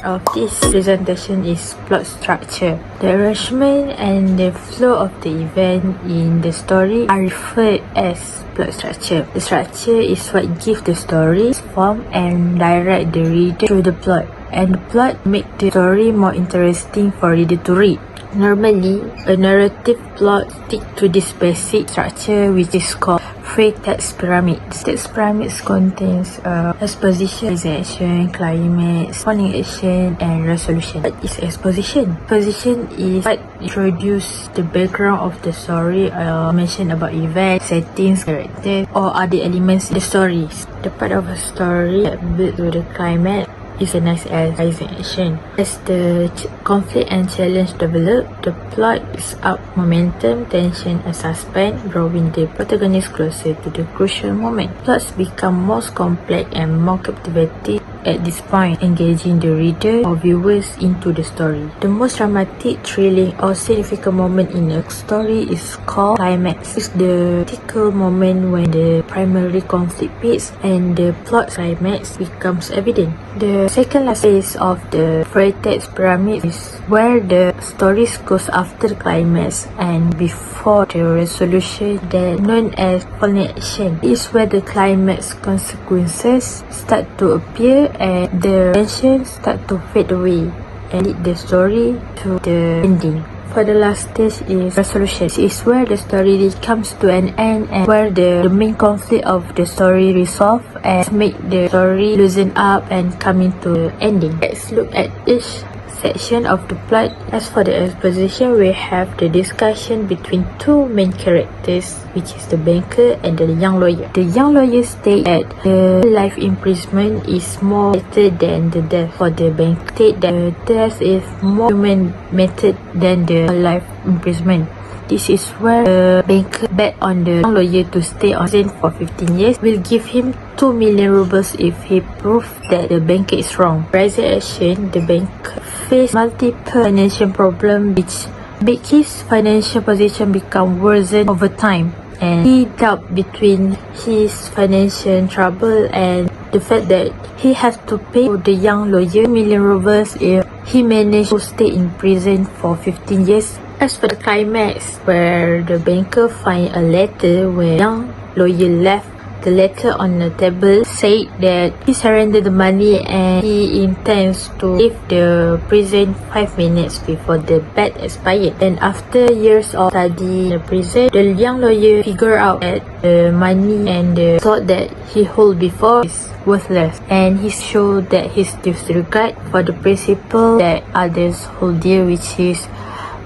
Of this presentation is plot structure. The arrangement and the flow of the event in the story are referred as plot structure. The structure is what gives the story its form and direct the reader through the plot. And the plot makes the story more interesting for reader to read. Normally, a narrative plot sticks to this basic structure which is called three text pyramids. Text pyramids contains exposition, action, climax, warning action, and resolution. What is exposition? Exposition is what introduces the background of the story, mention about events, settings, characters, or other elements in the stories. The part of a story that builds to the climax is a nice action. As the conflict and challenge develop, the plot is up momentum, tension, and suspense, drawing the protagonist closer to the crucial moment. Plots become more complex and more captivating at this point, engaging the reader or viewers into the story. The most dramatic, thrilling, or significant moment in a story is called climax. It's the critical moment when the primary conflict peaks and the plot climax becomes evident. The second last phase of the text pyramid is where the story goes after the climax and before the resolution, that known as culmination. It is where the climax consequences start to appear and the tension start to fade away and lead the story to the ending. For the last stage is resolution. This is where the story comes to an end and where the main conflict of the story resolve and make the story loosen up and come into ending. Let's look at each section of the plot. As for the exposition, we have the discussion between two main characters, which is the banker and the young lawyer. The young lawyer states that the life imprisonment is more better than the death. For the banker, state that the death is more human method than the life imprisonment. This is where the banker bet on the young lawyer to stay on prison for 15 years, will give him 2 million rubles if he proves that the banker is wrong. Rising action, the banker faced multiple financial problems which make his financial position become worsen over time. And he doubt between his financial trouble and the fact that he has to pay the young lawyer 2 million rubles if he managed to stay in prison for 15 years. As for the climax, where the banker find a letter where young lawyer left the letter on the table, said that he surrendered the money and he intends to leave the prison 5 minutes before the bet expired. And after years of study in the prison, the young lawyer figured out that the money and the thought that he hold before is worthless, and he showed that his disregard for the principle that others hold dear, which is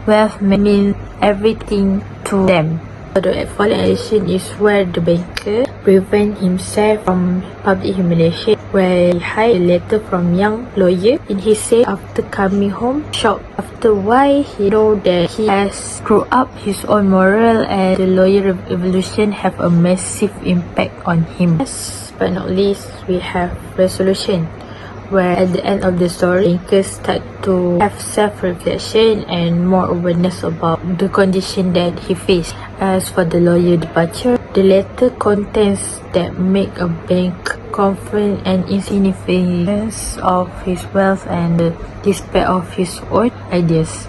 wealth means everything to them. The following action is where the banker prevent himself from public humiliation, where he hide a letter from young lawyer in his safe after coming home shocked after why he know that he has screwed up his own moral, and the lawyer revolution have a massive impact on him. Last but not least, we have resolution, where at the end of the story, banker start to have self-reflection and more awareness about the condition that he faced. As for the lawyer departure, the letter contains that make a bank confront and insignificance of his wealth and the despair of his own ideas.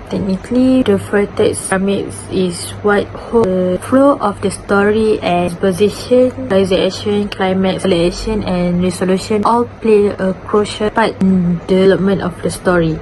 Technically, the vertex pyramid is what holds the flow of the story, and exposition, realization, climax, escalation, and resolution all play a crucial part in the development of the story.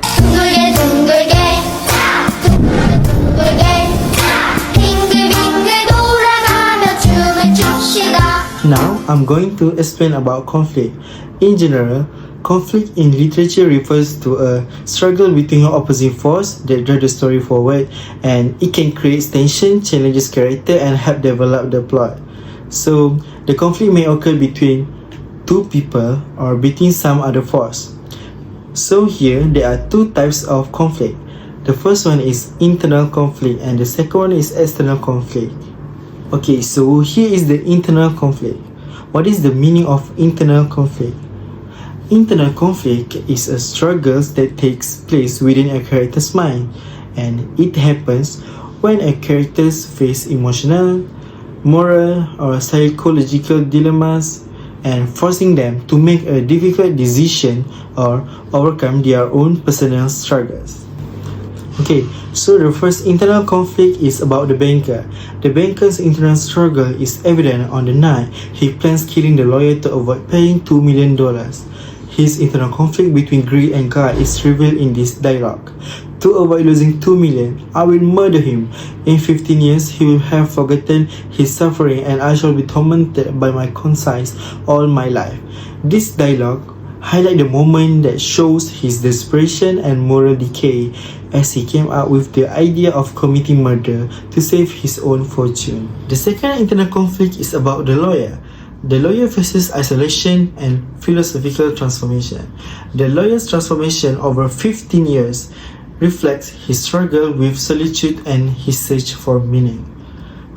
Now, I'm going to explain about conflict. In general, conflict in literature refers to a struggle between opposing forces that drive the story forward, and it can create tension, challenges character, and help develop the plot. So, the conflict may occur between two people or between some other force. So here, there are two types of conflict. The first one is internal conflict and the second one is external conflict. Okay, so here is the internal conflict. What is the meaning of internal conflict? Internal conflict is a struggle that takes place within a character's mind, and it happens when a character faces emotional, moral, or psychological dilemmas and forcing them to make a difficult decision or overcome their own personal struggles. Okay, so the first internal conflict is about the banker. The banker's internal struggle is evident on the night he plans killing the lawyer to avoid paying $2 million. His internal conflict between greed and God is revealed in this dialogue. To avoid losing $2 million, I will murder him. In 15 years, he will have forgotten his suffering and I shall be tormented by my conscience all my life. This dialogue highlights the moment that shows his desperation and moral decay as he came up with the idea of committing murder to save his own fortune. The second internal conflict is about the lawyer. The lawyer faces isolation and philosophical transformation. The lawyer's transformation over 15 years reflects his struggle with solitude and his search for meaning.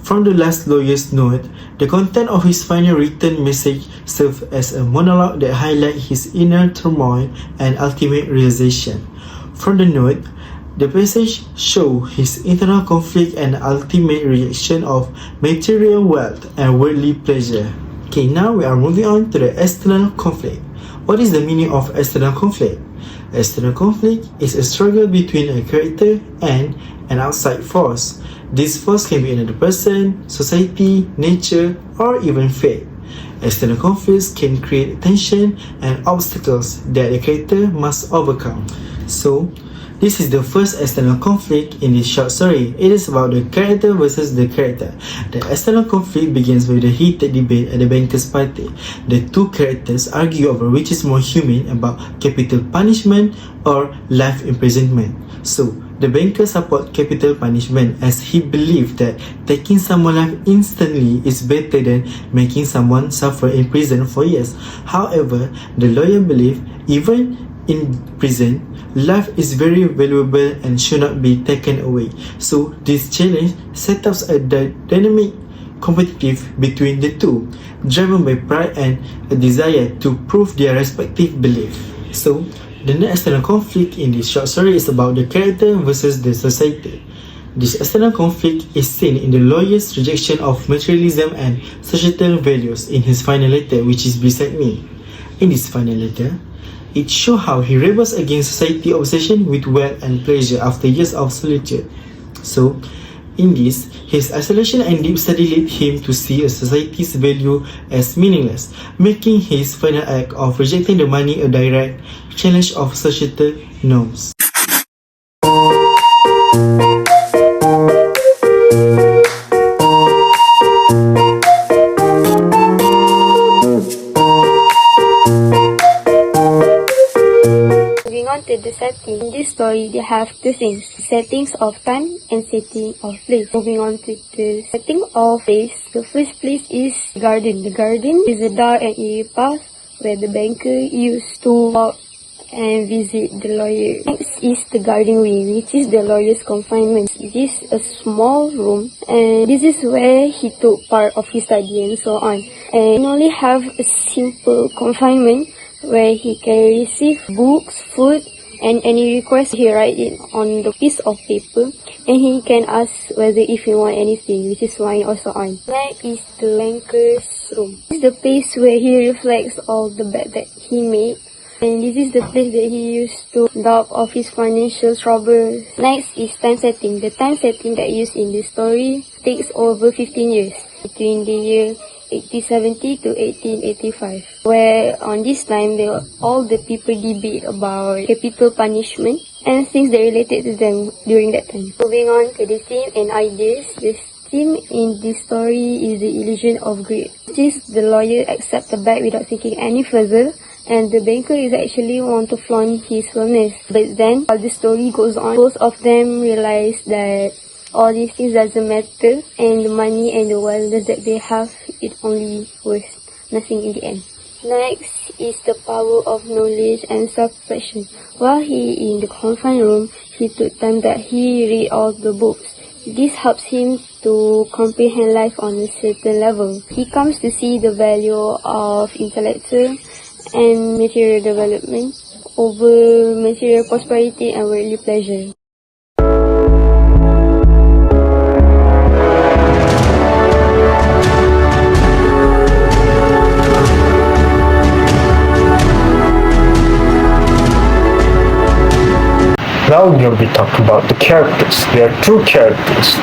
From the last lawyer's note, the content of his final written message serves as a monologue that highlights his inner turmoil and ultimate realization. From the note, the passage shows his internal conflict and ultimate rejection of material wealth and worldly pleasure. Okay, now we are moving on to the external conflict. What is the meaning of external conflict? External conflict is a struggle between a character and an outside force. This force can be another person, society, nature, or even fate. External conflicts can create tension and obstacles that the character must overcome. So, this is the first external conflict in this short story. It is about the character versus the character. The external conflict begins with a heated debate at the banker's party. The two characters argue over which is more humane about capital punishment or life imprisonment. So, the banker supports capital punishment as he believes that taking someone's life instantly is better than making someone suffer in prison for years. However, the lawyer believes even in prison, life is very valuable and should not be taken away. So this challenge sets up a dynamic competitive between the two, driven by pride and a desire to prove their respective beliefs. So the next external conflict in this short story is about the character versus the society. This external conflict is seen in the lawyer's rejection of materialism and societal values in his final letter, which is beside me. In this final letter, it shows how he rebels against society's obsession with wealth and pleasure after years of solitude. So, in this, his isolation and deep study led him to see a society's value as meaningless, making his final act of rejecting the money a direct challenge of societal norms. To the setting. In this story, they have two things: settings of time and setting of place. Moving on to the setting of place, the first place is garden. The garden is a dark and eerie path where the banker used to walk and visit the lawyer. Next is the garden wing, which is the lawyer's confinement. It is a small room, and this is where he took part of his study and so on. And only have a simple confinement where he can receive books, food, and any request he write it on the piece of paper, and he can ask whether if he want anything, which is wine or so on. Next is the banker's room. This is the place where he reflects all the bad that he made, and this is the place that he used to dump off his financial troubles. Next is time setting. The time setting that used in this story takes over 15 years, between the year 1870 to 1885, where on this time all the people debate about capital punishment and things that related to them during that time. Moving on to the theme and ideas, the theme in this story is the illusion of greed. Which is the lawyer accepts the bag without thinking any further, and the banker is actually want to flaunt his wealth. But then, while the story goes on, both of them realize that all these things doesn't matter, and the money and the wellness that they have, it only worth nothing in the end. Next is the power of knowledge and self-reflection. While he in the confined room, he took time that he read all the books. This helps him to comprehend life on a certain level. He comes to see the value of intellectual and material development over material prosperity and worldly pleasure. Now we're going to be talking about the characters. There are two characters.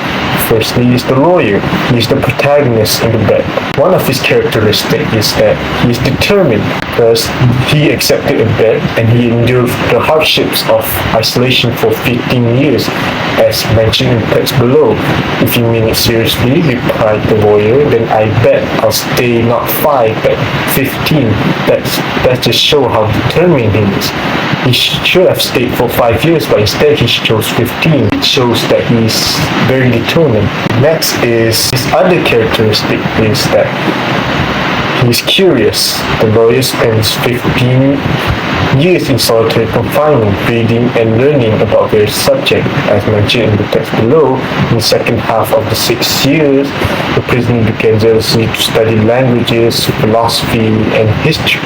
Firstly is the lawyer. He is the protagonist in the book. One of his characteristics is that he is determined because he accepted a bet and he endured the hardships of isolation for 15 years, as mentioned in the text below. If you mean it seriously, replied the lawyer, then I bet I'll stay not 5 but 15. That just shows how determined he is. He should have stayed for 5 years, but instead he chose 15. It shows that he's very determined. Next is his other characteristic is that he's curious. The lawyer spends 15 years in solitary confinement, reading and learning about various subjects, as mentioned in the text below. In the second half of the 6 years, the prisoner began zealously to study languages, philosophy, and history.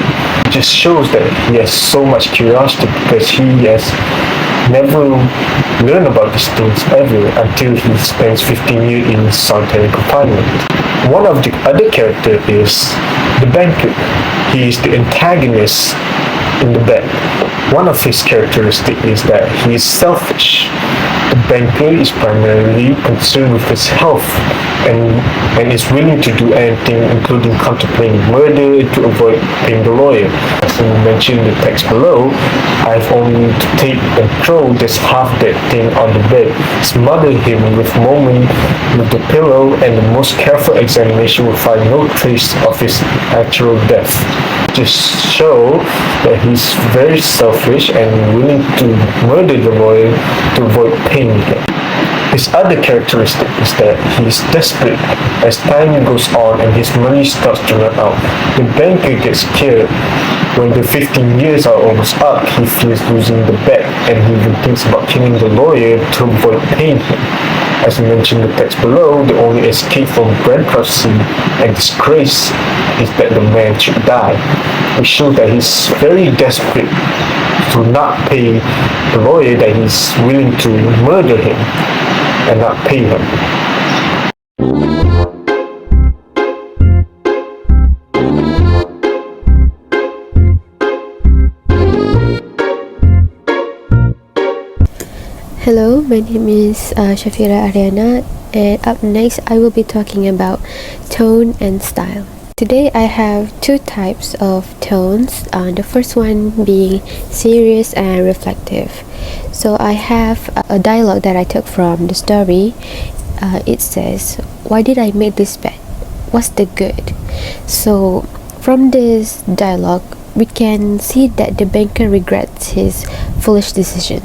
It just shows that he has so much curiosity because he has never learned about these things ever until he spends 15 years in solitary confinement. One of the other characters is the banker. He is the antagonist in the book. One of his characteristics is that he is selfish. The banker is primarily concerned with his health and is willing to do anything, including contemplating murder, to avoid paying the lawyer. As I mentioned in the text below, I have only to take and throw this half-dead thing on the bed, smother him with the pillow, and the most careful examination will find no trace of his actual death. Just show that he's very selfish and willing to murder the lawyer to avoid paying him. His other characteristic is that he is desperate. As time goes on and his money starts to run out, the banker gets scared. When the 15 years are almost up, he fears losing the bet and he even thinks about killing the lawyer to avoid paying him. As mentioned in the text below, the only escape from bankruptcy and disgrace is that the man should die. It shows that he's very desperate to not pay the lawyer, that he's willing to murder him and not pay him. Hello, my name is Shafira Ariana, and up next I will be talking about tone and style. Today I have two types of tones, the first one being serious and reflective. So I have a dialogue that I took from the story. It says, "Why did I make this bet? What's the good?" So from this dialogue, we can see that the banker regrets his foolish decision.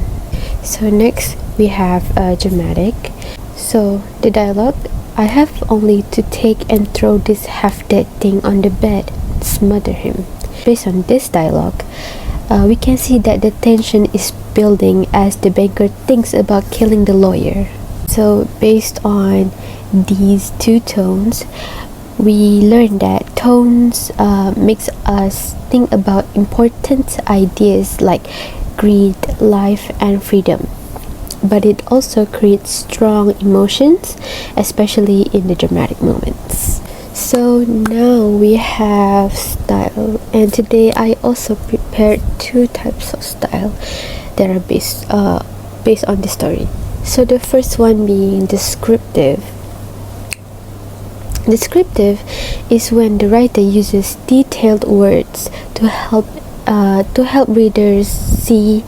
So next we have a dramatic. So the dialogue, "I have only to take and throw this half-dead thing on the bed, smother him." Based on this dialogue, we can see that the tension is building as the banker thinks about killing the lawyer. So based on these two tones, we learn that tones makes us think about important ideas like greed, life, and freedom. But it also creates strong emotions, especially in the dramatic moments. So now we have style, and today I also prepared two types of style that are based on the story. So the first one being descriptive. Descriptive is when the writer uses detailed words to help readers see,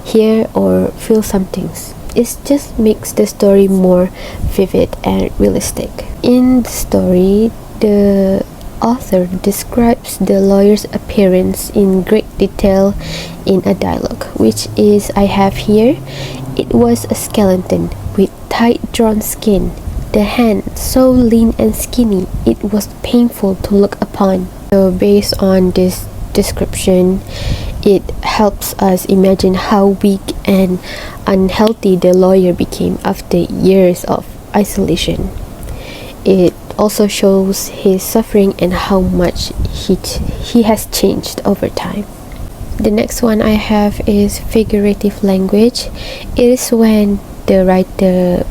hear, or feel some things. It just makes the story more vivid and realistic. In the story, the author describes the lawyer's appearance in great detail in a dialogue, which is I have here. "It was a skeleton with tight drawn skin, The hand, so lean and skinny, it was painful to look upon. So based on this description, it helps us imagine how weak and unhealthy the lawyer became after years of isolation. It also shows his suffering and how much he has changed over time. The next one I have is figurative language. It is when the writer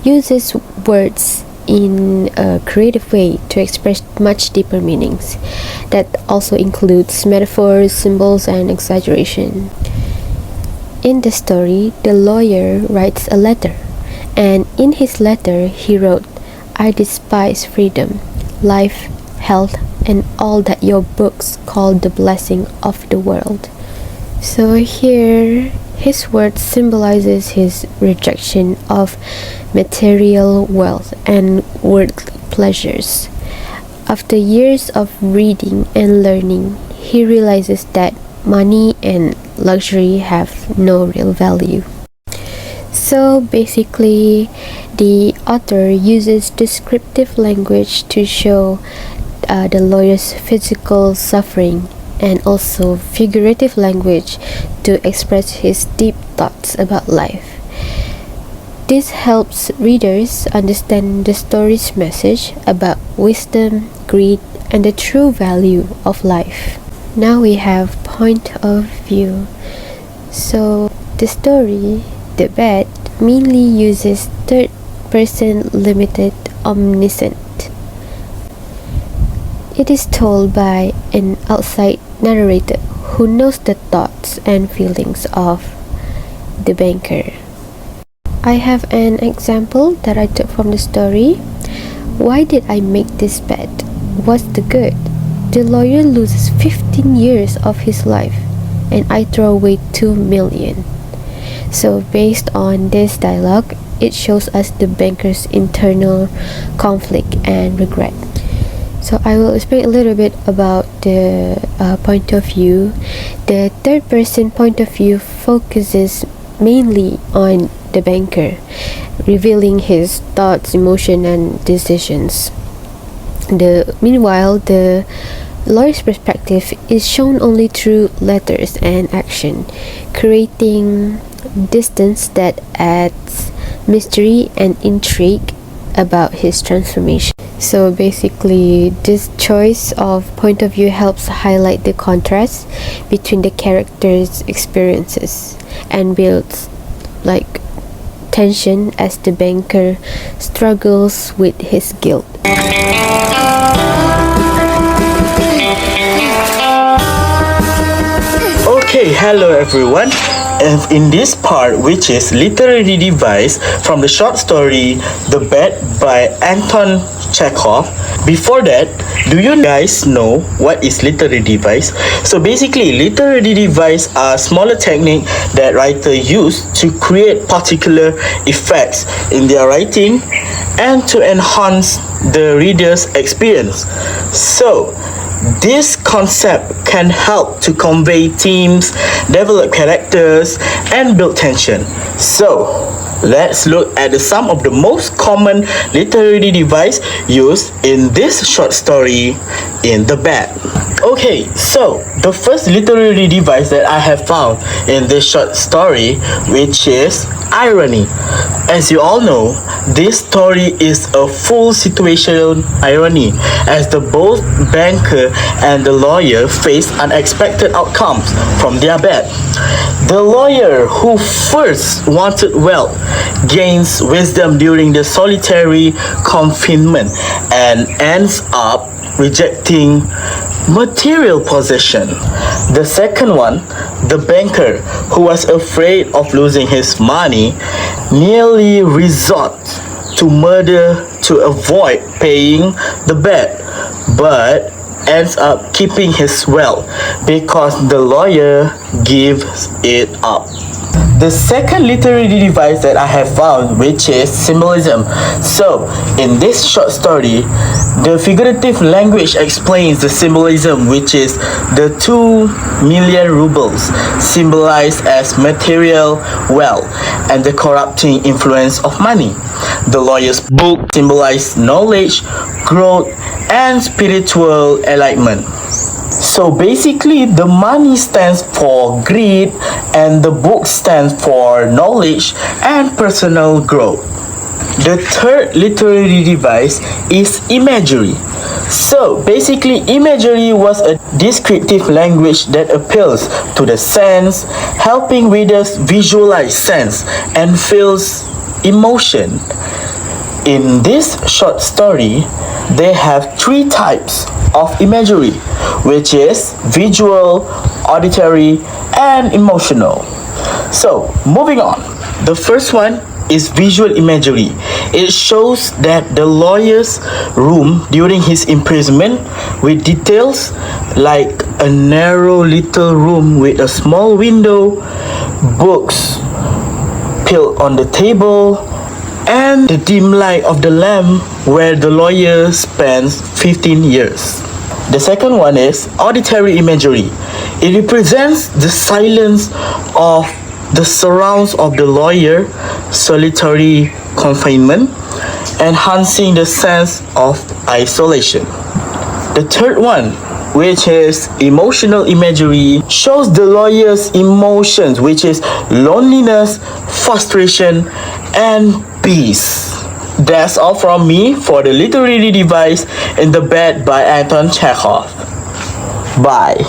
uses words in a creative way to express much deeper meanings. That also includes metaphors, symbols, and exaggeration. In the story, the lawyer writes a letter, and in his letter he wrote, "I despise freedom, life, health, and all that your books call the blessing of the world." So here, his words symbolizes his rejection of material wealth and worldly pleasures. After years of reading and learning, he realizes that money and luxury have no real value. So basically, the author uses descriptive language to show the lawyer's physical suffering, and also figurative language to express his deep thoughts about life. This helps readers understand the story's message about wisdom, greed, and the true value of life. Now we have point of view. So the story, The Bet, mainly uses third-person limited omniscient. It is told by an outside narrator who knows the thoughts and feelings of the banker. I have an example that I took from the story. Why did I make this bet? What's the good? The lawyer loses 15 years of his life, and I throw away 2 million. So based on this dialogue, it shows us the banker's internal conflict and regret. So I will explain a little bit about the point of view. The third person point of view focuses mainly on the banker, revealing his thoughts, emotion, and decisions. Meanwhile, the lawyer's perspective is shown only through letters and action, creating distance that adds mystery and intrigue about his transformation. So basically, this choice of point of view helps highlight the contrast between the characters' experiences and builds like tension as the banker struggles with his guilt. Okay, hello everyone. And in this part, which is literary device from the short story The Bet by Anton Chekhov. Before that, do you guys know what is literary device? So basically, literary device are smaller technique that writer use to create particular effects in their writing and to enhance the reader's experience. So this concept can help to convey themes, develop characters, and build tension. So, let's look at some of the most common literary device used in this short story in The Bet. Okay, so the first literary device that I have found in this short story, which is irony. As you all know, this story is a full situational irony, as the both banker and the lawyer face unexpected outcomes from their bet. The lawyer, who first wanted wealth, gains wisdom during the solitary confinement and ends up rejecting material possession. The second one, the banker, who was afraid of losing his money, nearly resorts to murder to avoid paying the bet, but ends up keeping his wealth because the lawyer gives it up. The second literary device that I have found, which is symbolism. So, in this short story, the figurative language explains the symbolism, which is the 2 million rubles, symbolized as material wealth and the corrupting influence of money. The lawyer's book symbolized knowledge, growth, and spiritual enlightenment. So basically, the money stands for greed and the book stands for knowledge and personal growth. The third literary device is imagery. So basically, imagery was a descriptive language that appeals to the sense, helping readers visualize sense and feels emotion. In this short story, they have 3 types of imagery, which is visual, auditory, and emotional. So, moving on. The first one is visual imagery. It shows that the lawyer's room during his imprisonment with details like a narrow little room with a small window, books piled on the table, and the dim light of the lamp where the lawyer spends 15 years. The second one is auditory imagery. It represents the silence of the surrounds of the lawyer, solitary confinement, enhancing the sense of isolation. The third one, which is emotional imagery, shows the lawyer's emotions, which is loneliness, frustration, and peace. That's all from me for the literary device in the bed by Anton Chekhov. Bye.